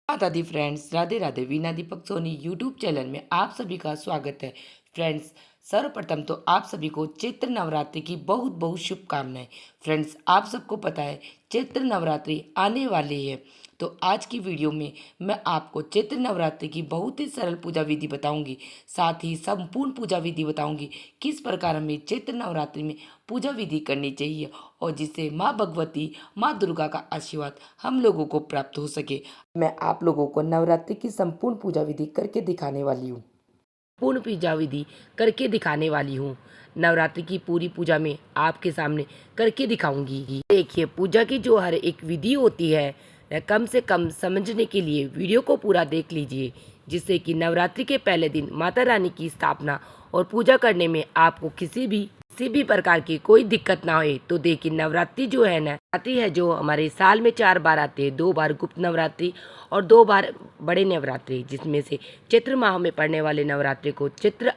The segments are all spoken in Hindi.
माता दी friends, Radhe Radhe. Veena Deepak Soni YouTube channel में आप सभी का स्वागत है। फ्रेंड्स, सर्वप्रथम तो आप सभी को चैत्र नवरात्रि की बहुत बहुत शुभकामनाएं। फ्रेंड्स, आप सबको पता है चैत्र नवरात्रि आने वाली है, तो आज की वीडियो में मैं आपको चैत्र नवरात्रि की बहुत ही सरल पूजा विधि बताऊंगी। साथ ही संपूर्ण पूजा विधि बताऊंगी किस प्रकार हमें चैत्र नवरात्रि में पूजा विधि करनी चाहिए और जिससे माँ भगवती, माँ दुर्गा का आशीर्वाद हम लोगों को प्राप्त हो सके। मैं आप लोगों को नवरात्रि की संपूर्ण पूजा विधि करके दिखाने वाली हूँ। पूर्ण पूजा विधि करके दिखाने वाली हूँ। नवरात्रि की पूरी पूजा में आपके सामने करके दिखाऊंगी। देखिए, पूजा की जो हर एक विधि होती है वह कम से कम समझने के लिए वीडियो को पूरा देख लीजिए, जिससे कि नवरात्रि के पहले दिन माता रानी की स्थापना और पूजा करने में आपको किसी भी प्रकार की कोई दिक्कत ना होए। तो देखिए, नवरात्रि जो है ना आती है, जो हमारे साल में 4 बार आते हैं, 2 बार गुप्त नवरात्रि और 2 बार बड़े नवरात्रि, जिसमें से चैत्र माह में पड़ने वाले नवरात्रि को चैत्र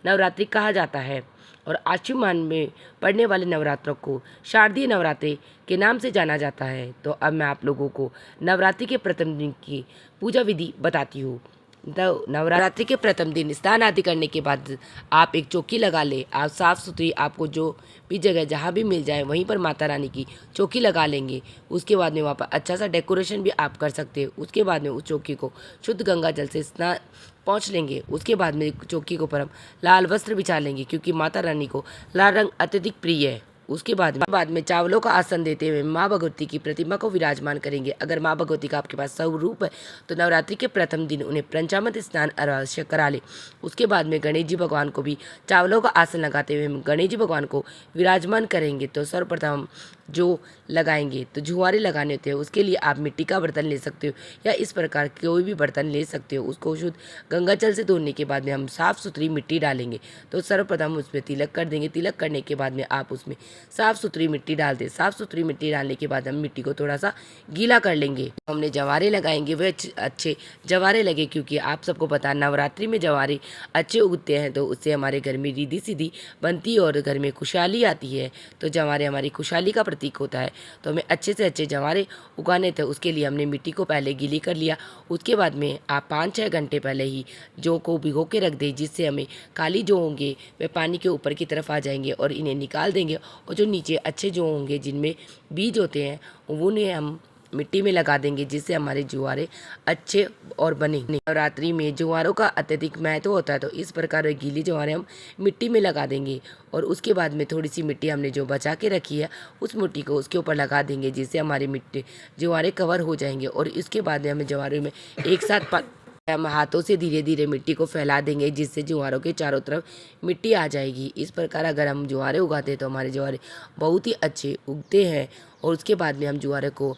नवरात्रि कहा जाता है और आश्विन माह में पड़ने वाले नवरात्रों को शारदीय नवरात्रि के नाम से जाना जाता है। तो अब मैं आप लोगों को नवरात्रि के प्रथम दिन की पूजा विधि बताती हूँ। नवरात्रि के प्रथम दिन स्नान आदि करने के बाद आप एक चौकी लगा ले। आप साफ सुथरी, आपको जो भी जगह जहाँ भी मिल जाए वहीं पर माता रानी की चौकी लगा लेंगे। उसके बाद में वहाँ पर अच्छा सा डेकोरेशन भी आप कर सकते हो। उसके बाद में उस चौकी को शुद्ध गंगा जल से स्नान पहुँच लेंगे। उसके बाद में चौकी के ऊपर हम लाल वस्त्र बिछा लेंगे, क्योंकि माता रानी को लाल रंग अत्यधिक प्रिय है। उसके बाद में चावलों का आसन देते हुए माँ भगवती की प्रतिमा को विराजमान करेंगे। अगर माँ भगवती का आपके पास स्वरूप है तो नवरात्रि के प्रथम दिन उन्हें पंचामृत स्नान अवश्य करा ले। उसके बाद में गणेश जी भगवान को भी चावलों का आसन लगाते हुए हम गणेश जी भगवान को विराजमान करेंगे। तो सर्वप्रथम हम जो लगाएंगे, तो जुआरे लगाने होते हैं, उसके लिए आप मिट्टी का बर्तन ले सकते हो या इस प्रकार कोई भी बर्तन ले सकते हो। उसको शुद्ध गंगा जल से धोने के बाद में हम साफ़ सुथरी मिट्टी डालेंगे। तो सर्वप्रथम उसमें तिलक कर देंगे। तिलक करने के बाद में आप उसमें साफ़ सुथरी मिट्टी डाल दें। साफ़ सुथरी मिट्टी डालने के बाद हम मिट्टी को थोड़ा सा गीला कर लेंगे। हमने जवारे लगाएंगे, वह अच्छे जवारे लगे, क्योंकि आप सबको पता है नवरात्रि में जवारे अच्छे उगते हैं, तो उससे हमारे घर में रिद्धि सिद्धि बनती है और घर में खुशहाली आती है। तो जवारे हमारी खुशहाली का प्रतीक होता है। तो हमें अच्छे से अच्छे जवारे उगाने थे। उसके लिए हमने मिट्टी को पहले गीली कर लिया। उसके बाद में आप 5-6 घंटे पहले ही जौ को भिगो के रख दें, जिससे हमें काली जौ होंगे वे पानी के ऊपर की तरफ आ जाएंगे और इन्हें निकाल देंगे। और जो नीचे अच्छे जौ होंगे जिनमें बीज होते हैं उन्हें हम मिट्टी में लगा देंगे, जिससे हमारे जुआरे अच्छे और बने। नवरात्रि में जुआरों का अत्यधिक महत्व होता है, तो इस प्रकार गीली जुआरें हम मिट्टी में लगा देंगे। और उसके बाद में थोड़ी सी मिट्टी हमने जो बचा के रखी है उस मिट्टी को उसके ऊपर लगा देंगे, जिससे हमारी मिट्टी जुआरे कवर हो जाएंगे। और इसके बाद में हमें जुआरे में एक साथ हम हाथों से धीरे धीरे मिट्टी को फैला देंगे, जिससे जुआरों के चारों तरफ मिट्टी आ जाएगी। इस प्रकार अगर हम जुआरे उगाते हैं तो हमारे जुआरे बहुत ही अच्छे उगते हैं। और उसके बाद में हम जुआरे को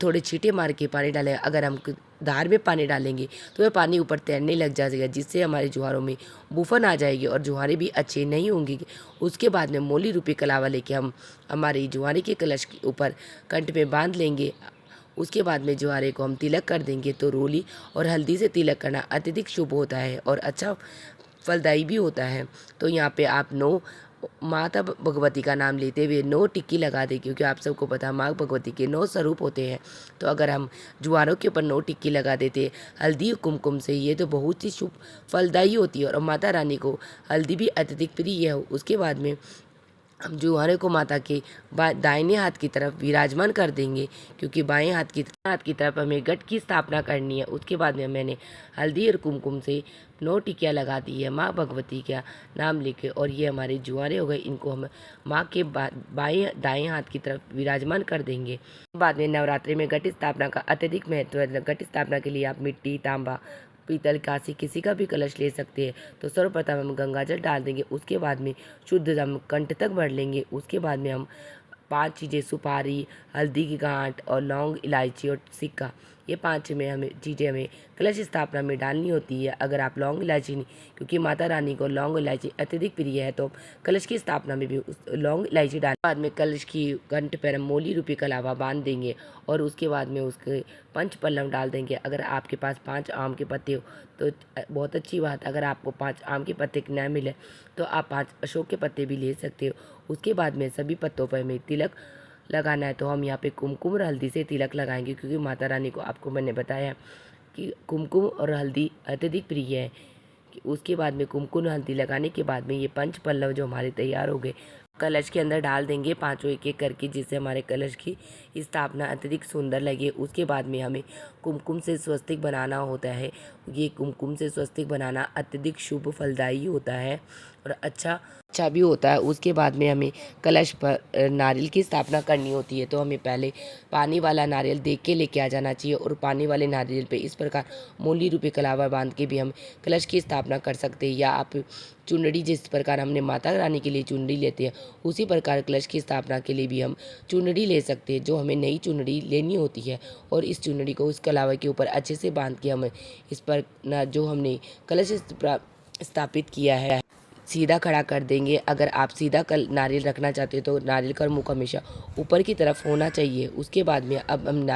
थोड़े छींटे मार के पानी डालें। अगर हम धार में पानी डालेंगे तो वह पानी ऊपर तैरने लग जाएगा, जिससे हमारे जुआरों में बुफन आ जाएगी और जुआरे भी अच्छे नहीं होंगे। उसके बाद में मोली रूपी कलावा लेके हम हमारे जुआरे के कलश के ऊपर कंठ में बांध लेंगे। उसके बाद में जुआरे को हम तिलक कर देंगे। तो रोली और हल्दी से तिलक करना अत्यधिक शुभ होता है और अच्छा फलदायी भी होता है। तो यहाँ पे आप 9 माता भगवती का नाम लेते हुए 9 टिक्की लगा दें, क्योंकि आप सबको पता है माँ भगवती के 9 स्वरूप होते हैं। तो अगर हम जुआरों के ऊपर 9 टिक्की लगा देते हल्दी कुमकुम से, ये तो बहुत ही शुभ फलदायी होती है और माता रानी को हल्दी भी अत्यधिक प्रिय है। उसके बाद में हम जुआरे को माता के दाहिने हाथ की तरफ विराजमान कर देंगे, क्योंकि बाएं हाथ की तरफ हमें गट की स्थापना करनी है। उसके बाद में मैंने हल्दी और कुमकुम से 9 टिकियाँ लगा दी है माँ भगवती का नाम लेके, और ये हमारे जुआरे हो गए। इनको हम माँ के बाएं दाएं हाथ की तरफ विराजमान कर देंगे। बाद में नवरात्रि में घट स्थापना का अत्यधिक महत्व है। घट स्थापना के लिए आप मिट्टी, तांबा, पीतल, कांसी किसी का भी कलश ले सकते हैं। तो सर्वप्रथम हम गंगा जल डाल देंगे। उसके बाद में शुद्ध हम कंठ तक भर लेंगे। उसके बाद में हम 5 चीज़ें, सुपारी, हल्दी की गांठ और लौंग, इलायची और सिक्का, ये 5 में हमें चीज़ें हमें कलश स्थापना में डालनी होती है। अगर आप लौंग इलायची नहीं, क्योंकि माता रानी को लौंग इलायची अत्यधिक प्रिय है, तो कलश की स्थापना में भी उस लौंग इलायची डालने बाद में कलश की कंठ पर हम मोली रूपी कलावा बांध देंगे और उसके बाद में उसके 5 पल्लव डाल देंगे। अगर आपके पास 5 आम के पत्ते हो तो बहुत अच्छी बात। अगर आपको 5 आम के पत्ते न मिले तो आप 5 अशोक के पत्ते भी ले सकते हो। उसके बाद में सभी पत्तों पर हमें तिलक लगाना है। तो हम यहाँ पे कुमकुम और हल्दी से तिलक लगाएंगे, क्योंकि माता रानी को आपको मैंने बताया कि कुमकुम और हल्दी अत्यधिक प्रिय है। कि उसके बाद में कुमकुम और हल्दी लगाने के बाद में ये पंच पल्लव जो हमारे तैयार हो गए, कलश के अंदर डाल देंगे पांचों एक एक करके, जिससे हमारे कलश की स्थापना अत्यधिक सुंदर लगे। उसके बाद में हमें कुमकुम से स्वस्तिक बनाना होता है। ये कुमकुम से स्वस्तिक बनाना अत्यधिक शुभ फलदायी होता है और अच्छा भी होता है। उसके बाद में हमें कलश पर नारियल की स्थापना करनी होती है, तो हमें पहले पानी वाला नारियल देख के लेके आ जाना चाहिए और पानी वाले नारियल पे इस प्रकार मूली रूपी कलावा बांध के भी हम कलश की स्थापना कर सकते हैं। या आप चुनरी, जिस प्रकार हमने माता रानी के लिए चुनरी लेते हैं, उसी प्रकार कलश की स्थापना के लिए भी हम चुनरी ले सकते हैं। जो हमें नई चुनरी लेनी होती है और इस चुनरी को उस कलावा के ऊपर अच्छे से बांध के हम इस पर जो हमने कलश स्थापित किया है सीधा खड़ा कर देंगे। अगर आप सीधा नारियल रखना चाहते हो तो नारियल का मुख हमेशा ऊपर की तरफ होना चाहिए। उसके बाद में अब हम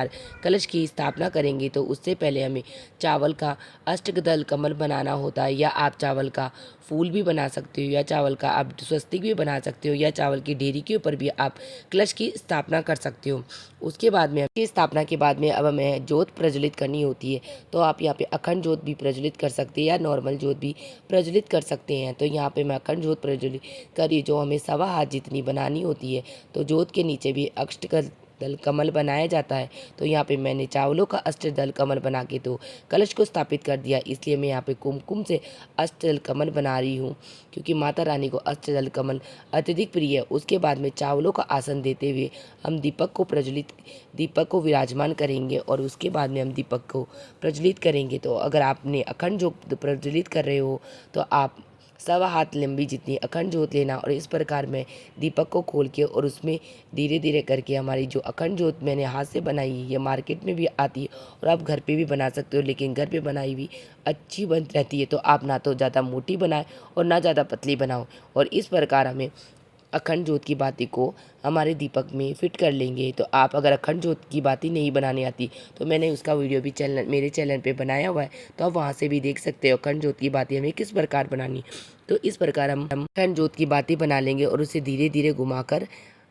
कलश की स्थापना करेंगे, तो उससे पहले हमें चावल का अष्टदल कमल बनाना होता है। या आप चावल का फूल भी बना सकते हो, या चावल का आप स्वस्तिक भी बना सकते हो, या चावल की ढेरी के ऊपर भी आप कलश की स्थापना कर सकते हो। उसके बाद में की स्थापना के बाद में अब हमें जोत प्रज्वलित करनी होती है, तो आप यहाँ पे अखंड जोत भी प्रज्वलित कर सकते हैं या नॉर्मल जोत भी प्रज्वलित कर सकते हैं। तो यहाँ पे मैं अखंड जोत प्रज्वलित करी, जो हमें 1.25 हाथ जितनी बनानी होती है। तो जोत के नीचे भी अष्टदल कमल बनाया जाता है। तो यहाँ पे मैंने चावलों का अष्टदल कमल बना के तो कलश को स्थापित कर दिया, इसलिए मैं यहाँ पे कुमकुम से अष्टदल कमल बना रही हूँ, क्योंकि माता रानी को अष्टदल कमल अत्यधिक प्रिय है। उसके बाद में चावलों का आसन देते हुए हम दीपक को विराजमान करेंगे और उसके बाद में हम दीपक को प्रज्वलित करेंगे। तो अगर आपने अखंड जोत प्रज्वलित कर रहे हो तो आप 1.25 हाथ लंबी जितनी अखंड जोत लेना और इस प्रकार मैं दीपक को खोल के और उसमें धीरे धीरे करके हमारी जो अखंड जोत मैंने हाथ से बनाई है, ये मार्केट में भी आती है और आप घर पे भी बना सकते हो, लेकिन घर पे बनाई हुई अच्छी बन रहती है। तो आप ना तो ज़्यादा मोटी बनाए और ना ज़्यादा पतली बनाओ, और इस प्रकार हमें अखंड जोत की बाती को हमारे दीपक में फिट कर लेंगे। तो आप अगर अखंड जोत की बाती नहीं बनानी आती तो मैंने उसका वीडियो भी मेरे चैनल पे बनाया हुआ है, तो आप वहाँ से भी देख सकते हो अखंड जोत की बाती हमें किस प्रकार बनानी। तो इस प्रकार हम अखंड जोत की बाती बना लेंगे और उसे धीरे धीरे घुमाकर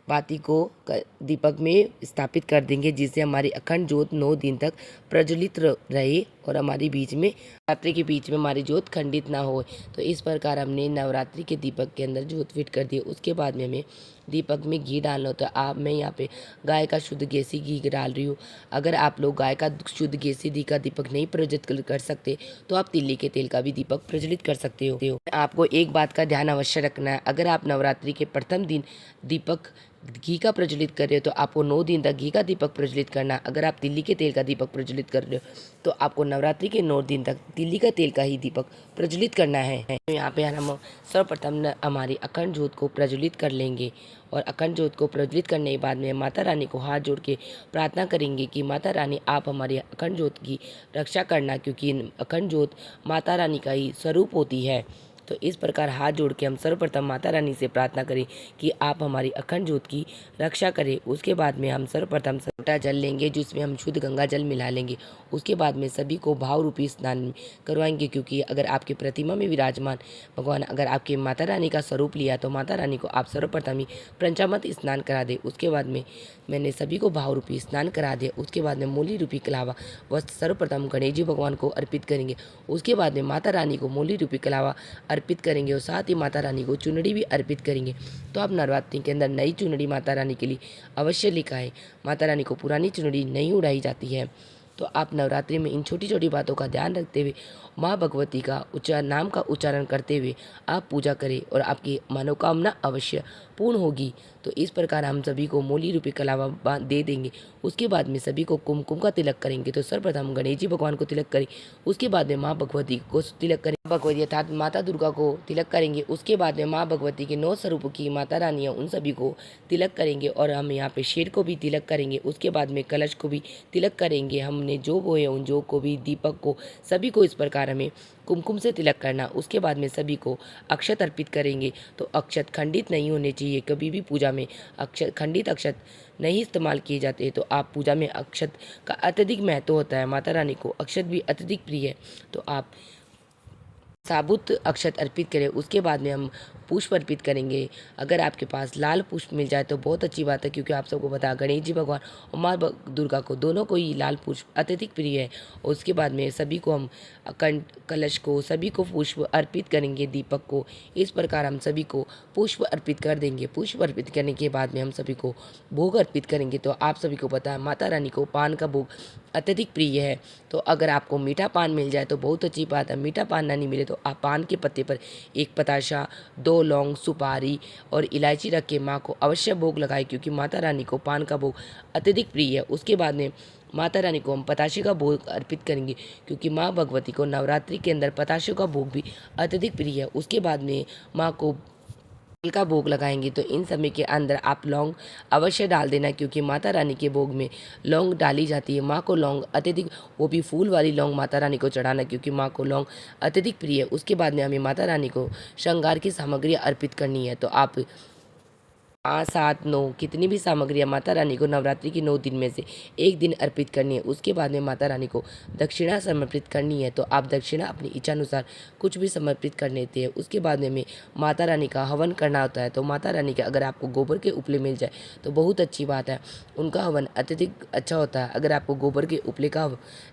बाती को दीपक में स्थापित कर देंगे, जिससे हमारी अखंड जोत 9 दिन तक प्रज्वलित रहे और हमारी बीच में नवरात्रि के बीच में हमारी जोत खंडित ना हो। तो इस प्रकार हमने नवरात्रि के दीपक के अंदर जोत फिट कर दी। उसके बाद में हमें दीपक में घी डालना होता है। मैं यहाँ पे गाय का शुद्ध देसी घी डाल रही हूँ। अगर आप लोग गाय का शुद्ध देसी घी का दीपक नहीं प्रज्वलित कर सकते तो आप तिल्ली के तेल का भी दीपक प्रज्वलित कर सकते हो। आपको एक बात का ध्यान अवश्य रखना है, अगर आप नवरात्रि के प्रथम दिन दीपक घी का प्रज्वलित कर रहे हो तो आपको 9 दिन तक घी का दीपक प्रज्वलित करना। अगर आप तिल्ली के तेल का दीपक प्रज्वलित कर रहे हो तो आपको नवरात्रि के 9 दिन तक तिल्ली का तेल का ही दीपक प्रज्वलित करना है। तो यहाँ पे हम सर्वप्रथम हमारी अखंड जोत को प्रज्वलित कर लेंगे और अखंड जोत को प्रज्वलित करने के बाद में माता रानी को हाथ जोड़ के प्रार्थना करेंगे कि माता रानी आप हमारी अखंड जोत की रक्षा करना, क्योंकि अखंड जोत माता रानी का ही स्वरूप होती है। तो इस प्रकार हाथ जोड़ के हम सर्वप्रथम माता रानी से प्रार्थना करें कि आप हमारी अखंड जोत की रक्षा करें। उसके बाद में हम सर्वप्रथम लोटा जल लेंगे, जिसमें हम शुद्ध गंगा जल मिला लेंगे। उसके बाद में सभी को भाव रूपी स्नान करवाएंगे, क्योंकि अगर आपकी प्रतिमा में विराजमान भगवान अगर आपके माता रानी का स्वरूप लिया तो माता रानी को आप सर्वप्रथम ही पंचामृत स्नान करा दे। उसके बाद में मैंने सभी को भाव रूपी स्नान करा दिया। उसके बाद में मूली रूपी कलावा वस्त्र सर्वप्रथम गणेश जी भगवान को अर्पित करेंगे। उसके बाद में माता रानी को मूली रूपी कलावा अर्पित करेंगे और साथ ही माता रानी को चुनरी भी अर्पित करेंगे। तो आप नवरात्रि के अंदर नई चुनरी माता रानी के लिए अवश्य लेकर आए। माता रानी को पुरानी चुनरी नहीं उड़ाई जाती है। तो आप नवरात्रि में इन छोटी छोटी बातों का ध्यान रखते हुए माँ भगवती का नाम का उच्चारण करते हुए आप पूजा करें और आपकी मनोकामना अवश्य पूर्ण होगी। तो इस प्रकार हम सभी को मूली रूपी कलावा दे देंगे। उसके बाद में सभी को कुमकुम का तिलक करेंगे। तो सर्वप्रथम गणेश जी भगवान को तिलक करें, उसके बाद में माँ भगवती को तिलक करें, भगवती अर्थात माता दुर्गा को तिलक करेंगे। उसके बाद में माँ भगवती के 9 स्वरूपों की माता रानी उन सभी को तिलक करेंगे और हम यहाँ पे शेर को भी तिलक करेंगे। उसके बाद में कलश को भी तिलक करेंगे। हमने जो बोए उन जो को भी, दीपक को, सभी को इस प्रकार हमें कुमकुम से तिलक करना। उसके बाद में सभी को अक्षत अर्पित करेंगे। तो अक्षत खंडित नहीं होने चाहिए, कभी भी पूजा में खंडित अक्षत नहीं इस्तेमाल किए जाते। तो आप पूजा में अक्षत का अत्यधिक महत्व होता है, माता रानी को अक्षत भी अत्यधिक प्रिय है। तो आप साबुत अक्षत अर्पित करें। उसके बाद में हम पुष्प अर्पित करेंगे। अगर आपके पास लाल पुष्प मिल जाए तो बहुत अच्छी बात है, क्योंकि आप सबको पता है गणेश जी भगवान और माँ दुर्गा को दोनों को ही लाल पुष्प अत्यधिक प्रिय है। उसके बाद में सभी को हम अखंड कलश को सभी को पुष्प अर्पित करेंगे, दीपक को। इस प्रकार हम सभी को पुष्प अर्पित कर देंगे। पुष्प अर्पित करने के बाद में हम सभी को भोग अर्पित करेंगे। तो आप सभी को पता है माता रानी को पान का भोग अत्यधिक प्रिय है। तो अगर आपको मीठा पान मिल जाए तो बहुत अच्छी बात है। मीठा पान ना नहीं मिले तो आप पान के पत्ते पर एक पताशा, 2 लौंग, सुपारी और इलायची रख के माँ को अवश्य भोग लगाए, क्योंकि माता रानी को पान का भोग अत्यधिक प्रिय है। उसके बाद में माता रानी को हम पताशे का भोग अर्पित करेंगे, क्योंकि माँ भगवती को नवरात्रि के अंदर पताशों का भोग भी अत्यधिक प्रिय है। उसके बाद में माँ को तिल का भोग लगाएंगे। तो इन समय के अंदर आप लौंग अवश्य डाल देना, क्योंकि माता रानी के भोग में लौंग डाली जाती है। माँ को लौंग अत्यधिक, वो भी फूल वाली लौंग माता रानी को चढ़ाना, क्योंकि माँ को लौंग अत्यधिक प्रिय है। उसके बाद में हमें माता रानी को श्रृंगार की सामग्री अर्पित करनी है। तो आप 5, 7, 9 कितनी भी सामग्रियाँ माता रानी को नवरात्रि के 9 दिन में से एक दिन अर्पित करनी है। उसके बाद में माता रानी को दक्षिणा समर्पित करनी है। तो आप दक्षिणा अपनी इच्छा अनुसार कुछ भी समर्पित कर लेते हैं। उसके बाद में हमें माता रानी का हवन करना होता है। तो माता रानी के अगर आपको गोबर के उपले मिल जाए तो बहुत अच्छी बात है, उनका हवन अत्यधिक अच्छा होता है। अगर आपको गोबर के उपले का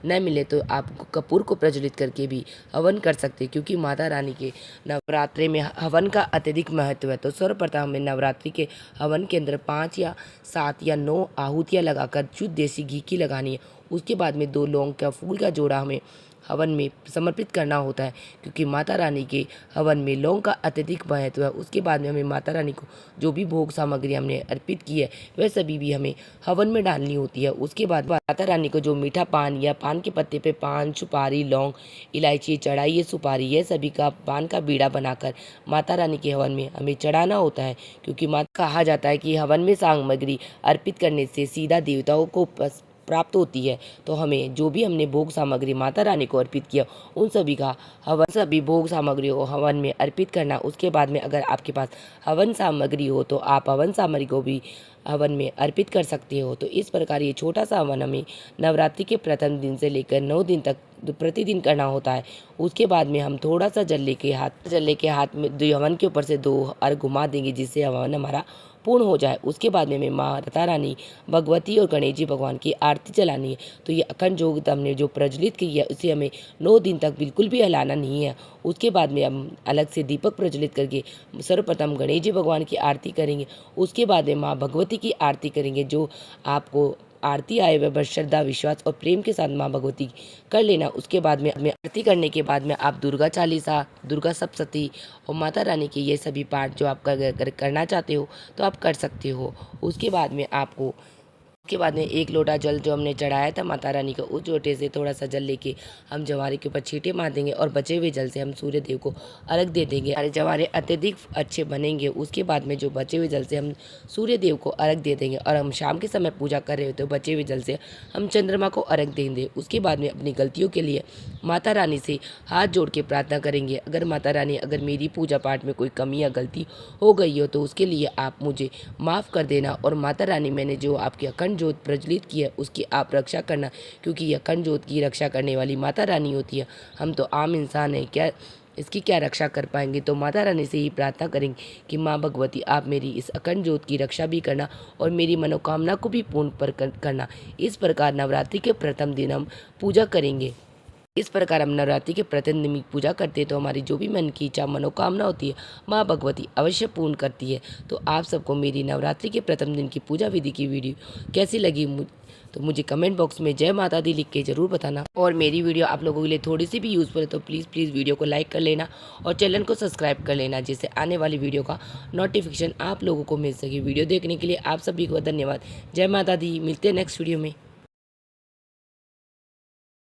न मिले तो आप कपूर को प्रज्वलित करके भी हवन कर सकते हैं, क्योंकि माता रानी के नवरात्रि में हवन का अत्यधिक महत्व है। तो सर्वप्रथम हमें नवरात्रि के हवन के अंदर 5 या 7 या 9 आहुतियाँ लगाकर शुद्ध देसी घी की लगानी है। उसके बाद में 2 लौंग का फूल का जोड़ा हमें हवन में समर्पित करना होता है, क्योंकि माता रानी के हवन में लौंग का अत्यधिक महत्व है। उसके बाद में हमें माता रानी को जो भी भोग सामग्री हमने अर्पित की है वह सभी भी हमें हवन में डालनी होती है। उसके बाद माता रानी को जो मीठा पान या पान के पत्ते पे पान, सुपारी, लौंग, इलायची, चढ़ाई, सुपारी, यह सभी का पान का बीड़ा बनाकर माता रानी के हवन में हमें चढ़ाना होता है, क्योंकि कहा जाता है कि हवन में सामग्री अर्पित करने से सीधा देवताओं को प्राप्त होती है। तो हमें जो भी हमने भोग सामग्री माता रानी को अर्पित किया उन सभी का हवन, सभी भोग सामग्री को हवन में अर्पित करना। उसके बाद में अगर आपके पास हवन सामग्री हो तो आप हवन सामग्री को भी हवन में अर्पित कर सकते हो। तो इस प्रकार ये छोटा सा हवन हमें नवरात्रि के प्रथम दिन से लेकर 9 दिन तक प्रतिदिन करना होता है। उसके बाद में हम थोड़ा सा जल लेके हाथ में हवन के ऊपर से 2 अर्घ घुमा देंगे, जिससे हवन हमारा पूर्ण हो जाए। उसके बाद में माता रानी, भगवती और गणेश जी भगवान की आरती चलानी है। तो ये अखंड जोत हमने जो प्रज्वलित की है उसे हमें 9 दिन तक बिल्कुल भी हिलाना नहीं है। उसके बाद में हम अलग से दीपक प्रज्वलित करके सर्वप्रथम गणेश जी भगवान की आरती करेंगे। उसके बाद में माँ भगवती की आरती करेंगे। जो आपको आरती आए वह बस श्रद्धा, विश्वास और प्रेम के साथ माँ भगवती कर लेना। उसके बाद में आरती करने के बाद में आप दुर्गा चालीसा, दुर्गा सप्तशती और माता रानी के ये सभी पाठ जो आप करना चाहते हो तो आप कर सकते हो। उसके बाद में 1 लोटा जल जो हमने चढ़ाया था माता रानी को, उस लोटे से थोड़ा सा जल लेके हम जवारे के ऊपर छींटे मार देंगे और बचे हुए जल से हम सूर्य देव को अर्घ दे देंगे। हमारे जवारे अत्यधिक अच्छे बनेंगे। उसके बाद में जो बचे हुए जल से हम सूर्य देव को अर्घ दे देंगे, और हम शाम के समय पूजा कर रहे हो तो बचे हुए जल से हम चंद्रमा को अर्घ देंगे। उसके बाद में अपनी गलतियों के लिए माता रानी से हाथ जोड़ के प्रार्थना करेंगे। अगर माता रानी, अगर मेरी पूजा पाठ में कोई कमी या गलती हो गई हो तो उसके लिए आप मुझे माफ़ कर देना, और माता रानी मैंने जो आपकी अखंड जोत प्रज्वलित की है उसकी आप रक्षा करना, क्योंकि ये अखंड जोत की रक्षा करने वाली माता रानी होती है। हम तो आम इंसान हैं, क्या इसकी क्या रक्षा कर पाएंगे। तो माता रानी से ही प्रार्थना करेंगे कि माँ भगवती आप मेरी इस अखंड जोत की रक्षा भी करना और मेरी मनोकामना को भी पूर्ण करना। इस प्रकार नवरात्रि के प्रथम दिन हम पूजा करेंगे। इस प्रकार हम नवरात्रि के प्रथम दिन पूजा करते हैं तो हमारी जो भी मन की इच्छा, मनोकामना होती है माँ भगवती अवश्य पूर्ण करती है। तो आप सबको मेरी नवरात्रि के प्रथम दिन की पूजा विधि की वीडियो कैसी लगी तो मुझे कमेंट बॉक्स में जय माता दी लिख के ज़रूर बताना। और मेरी वीडियो आप लोगों के लिए थोड़ी सी भी यूज़फुल है तो प्लीज़ वीडियो को लाइक कर लेना और चैनल को सब्सक्राइब कर लेना, जिससे आने वाली वीडियो का नोटिफिकेशन आप लोगों को मिल सके। वीडियो देखने के लिए आप सभी को धन्यवाद। जय माता दी। मिलते हैं नेक्स्ट वीडियो में।